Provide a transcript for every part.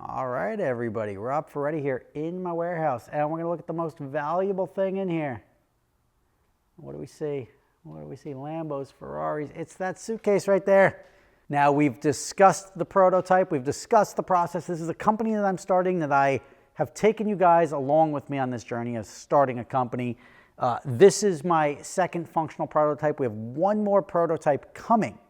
All right, everybody, Rob Ferretti here in my warehouse, and we're going to look at the most valuable thing in here. What do we see? What do we see? Lambos, Ferraris. It's that suitcase right there. Now, we've discussed the prototype. We've discussed the process. This is a company that I'm starting, that I have taken you guys along with me on this journey of starting a company. This is my second functional prototype. We have one more prototype coming.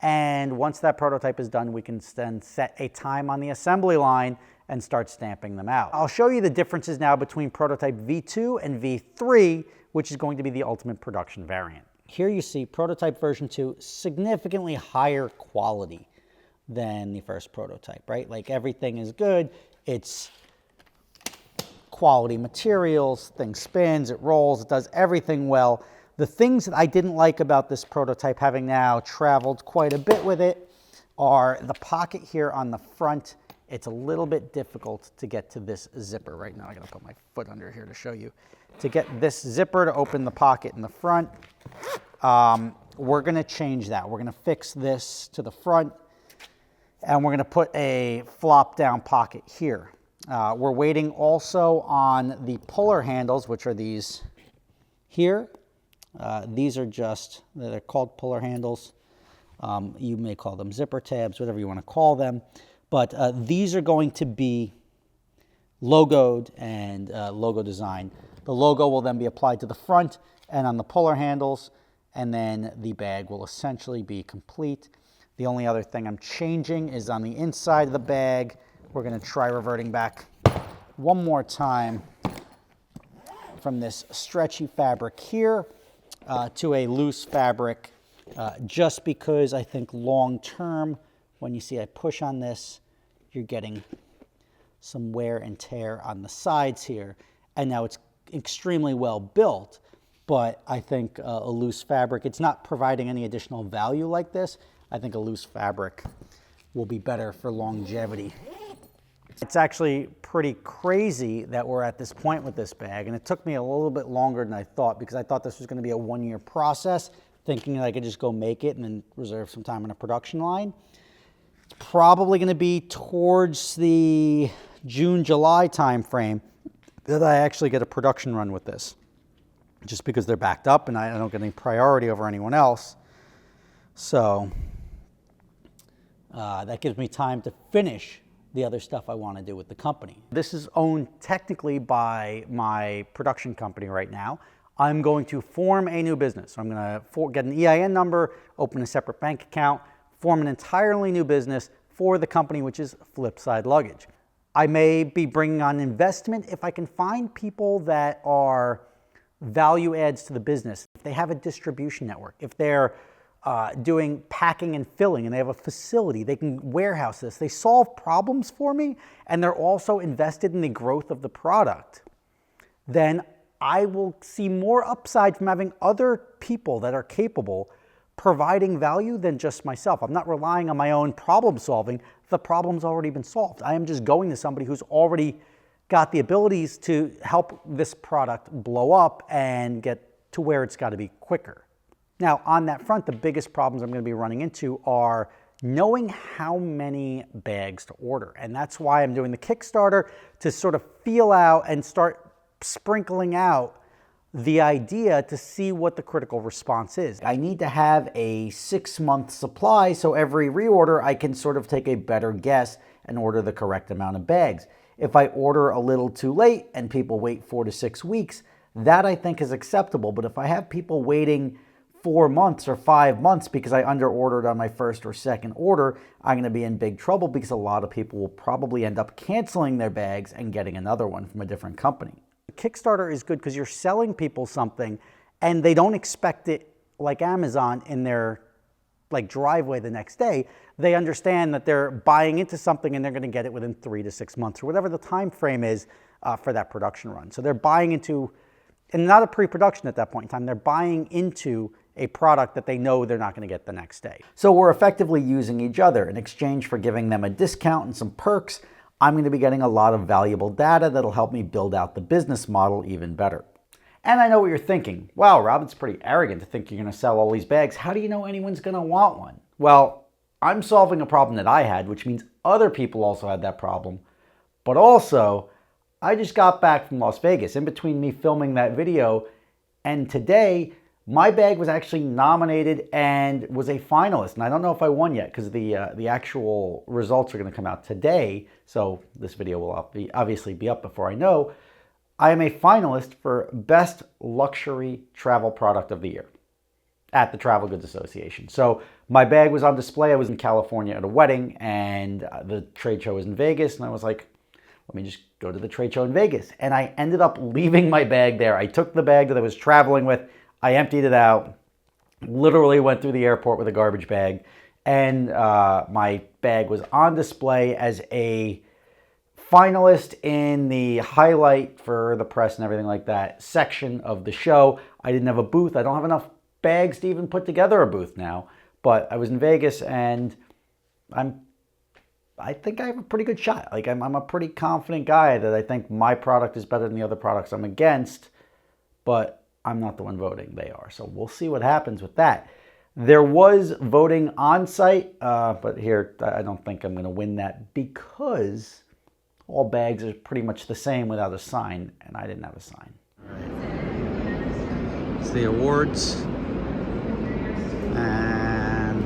And once that prototype is done, we can then set a time on the assembly line and start stamping them out. I'll show you the differences now between prototype V2 and V3, which is going to be the ultimate production variant. Here you see prototype version 2, significantly higher quality than the first prototype, right? Like everything is good. It's quality materials, thing spins, it rolls, it does everything well. The things that I didn't like about this prototype, having now traveled quite a bit with it, are the pocket here on the front. It's a little bit difficult to get to this zipper. Right now I gotta put my foot under here to show you. To get this zipper to open the pocket in the front, we're gonna change that. We're gonna fix this to the front, and we're gonna put a flop down pocket here. We're waiting also on the puller handles, which are these here. These are just, they're called puller handles. You may call them zipper tabs, whatever you want to call them. But these are going to be logoed and logo designed. The logo will then be applied to the front and on the puller handles, and then the bag will essentially be complete. The only other thing I'm changing is on the inside of the bag. We're going to try reverting back one more time from this stretchy fabric here to a loose fabric, just because I think long term, when you see I push on this, you're getting some wear and tear on the sides here. And now it's extremely well built, but I think a loose fabric, it's not providing any additional value like this. I think a loose fabric will be better for longevity. It's actually pretty crazy that we're at this point with this bag, and it took me a little bit longer than I thought, because I thought this was going to be a one-year process, thinking that I could just go make it and then reserve some time on a production line. It's probably going to be towards the June, July time frame that I actually get a production run with this, just because they're backed up and I don't get any priority over anyone else. So that gives me time to finish the other stuff I want to do with the company. This is owned technically by my production company right now. I'm going to form a new business. I'm going to get an EIN number, open a separate bank account, form an entirely new business for the company, which is FlipSide Luggage. I may be bringing on investment if I can find people that are value adds to the business. If they have a distribution network, if they're doing packing and filling and they have a facility, they can warehouse this. They solve problems for me, and they're also invested in the growth of the product. Then I will see more upside from having other people that are capable providing value than just myself. I'm not relying on my own problem solving. The problem's already been solved. I am just going to somebody who's already got the abilities to help this product blow up and get to where it's got to be quicker. Now, on that front, the biggest problems I'm going to be running into are knowing how many bags to order. And that's why I'm doing the Kickstarter, to sort of feel out and start sprinkling out the idea to see what the critical response is. I need to have a 6-month supply, so every reorder I can sort of take a better guess and order the correct amount of bags. If I order a little too late and people wait 4 to 6 weeks, that I think is acceptable. But if I have people waiting 4 months or 5 months because I underordered on my first or second order, I'm going to be in big trouble, because a lot of people will probably end up canceling their bags and getting another one from a different company. Kickstarter is good because you're selling people something and they don't expect it like Amazon in their driveway the next day. They understand that they're buying into something and they're going to get it within 3 to 6 months or whatever the time frame is for that production run. So they're buying into, and not a pre-production at that point in time, they're buying into a product that they know they're not going to get the next day. So we're effectively using each other. In exchange for giving them a discount and some perks, I'm going to be getting a lot of valuable data that'll help me build out the business model even better. And I know what you're thinking. Wow, Rob, it's pretty arrogant to think you're going to sell all these bags. How do you know anyone's going to want one? Well, I'm solving a problem that I had, which means other people also had that problem. But also, I just got back from Las Vegas in between me filming that video, and today my bag was actually nominated and was a finalist. And I don't know if I won yet because the actual results are going to come out today. So this video will obviously be up before I know. I am a finalist for Best Luxury Travel Product of the Year at the Travel Goods Association. So my bag was on display. I was in California at a wedding, and the trade show was in Vegas, and I was like, let me just go to the trade show in Vegas. And I ended up leaving my bag there. I took the bag that I was traveling with, I emptied it out, literally went through the airport with a garbage bag, and my bag was on display as a finalist in the highlight for the press and everything like that section of the show. I didn't have a booth. I don't have enough bags to even put together a booth now, but I was in Vegas, and I think I have a pretty good shot. Like I'm a pretty confident guy that I think my product is better than the other products I'm against, but I'm not the one voting. They are. So we'll see what happens with that. There was voting on site, but here I don't think I'm going to win that because all bags are pretty much the same without a sign, and I didn't have a sign. All right. It's the awards, and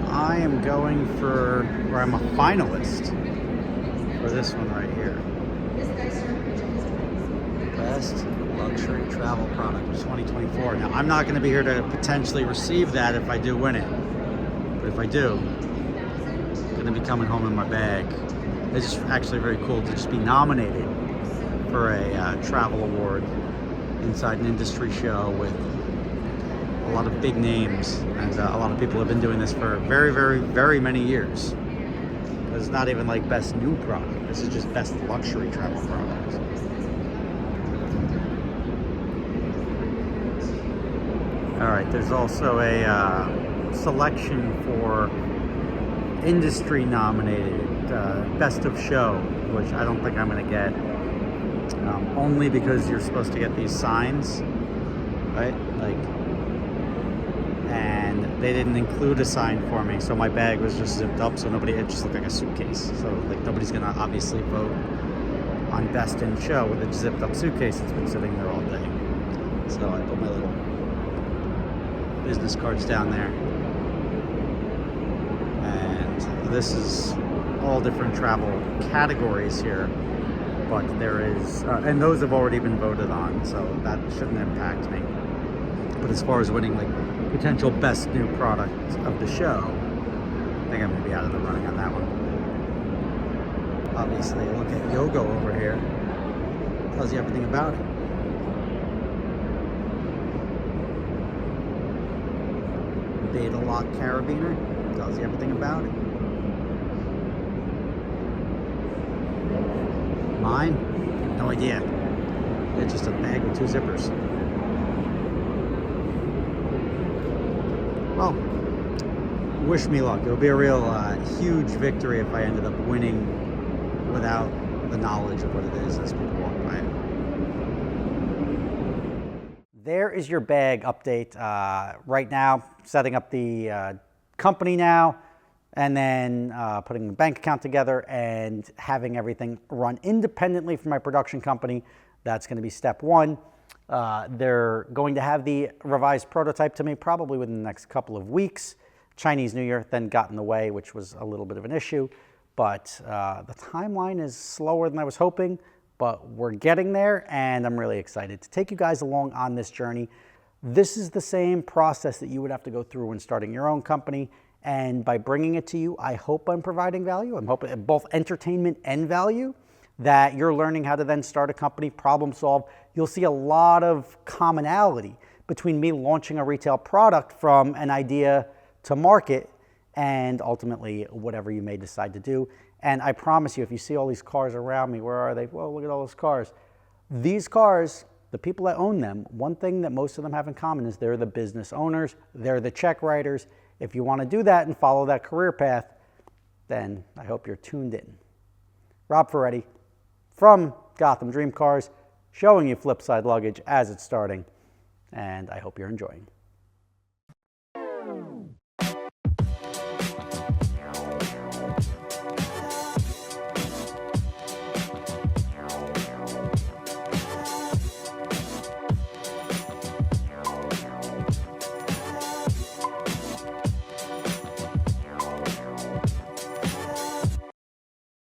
I am going for, or I'm a finalist for this one right here. Best Luxury Travel Product of 2024. Now, I'm not going to be here to potentially receive that if I do win it. But if I do, I'm going to be coming home in my bag. It's just actually very cool to just be nominated for a travel award inside an industry show with a lot of big names, and a lot of people have been doing this for very, very, very many years. It's not even like best new product. This is just best luxury travel product. All right, there's also a selection for industry nominated best of show, which I don't think I'm going to get, only because you're supposed to get these signs, right? And they didn't include a sign for me, so my bag was just zipped up, so it just looked like a suitcase. So like nobody's gonna obviously vote on best in show with a zipped up suitcase that's been sitting there all day. So I put my little business cards down there, and this is all different travel categories here, but there is, and those have already been voted on, so that shouldn't impact me. But as far as winning like potential best new product of the show, I think I'm going to be out of the running on that one. Obviously, look at Yogo over here. Tells you everything about it. Beta Lock Carabiner. Tells you everything about it. Mine? No idea. It's just a bag with 2 zippers. Well, wish me luck. It would be a real huge victory if I ended up winning without the knowledge of what it is as people walk by it. There is your bag update right now. Setting up the company now, and then putting the bank account together and having everything run independently from my production company. That's going to be step 1. They're going to have the revised prototype to me probably within the next couple of weeks. Chinese New Year then got in the way, which was a little bit of an issue, but the timeline is slower than I was hoping, but we're getting there, and I'm really excited to take you guys along on this journey. This is the same process that you would have to go through when starting your own company, and by bringing it to you, I hope I'm providing value. I'm hoping both entertainment and value, that you're learning how to then start a company, problem solve. You'll see a lot of commonality between me launching a retail product from an idea to market and ultimately whatever you may decide to do. And I promise you, if you see all these cars around me, where are they? Well, look at all those cars. These cars, the people that own them, one thing that most of them have in common is they're the business owners, they're the check writers. If you want to do that and follow that career path, then I hope you're tuned in. Rob Ferretti from Gotham Dream Cars, showing you FlipSide Luggage as it's starting, and I hope you're enjoying.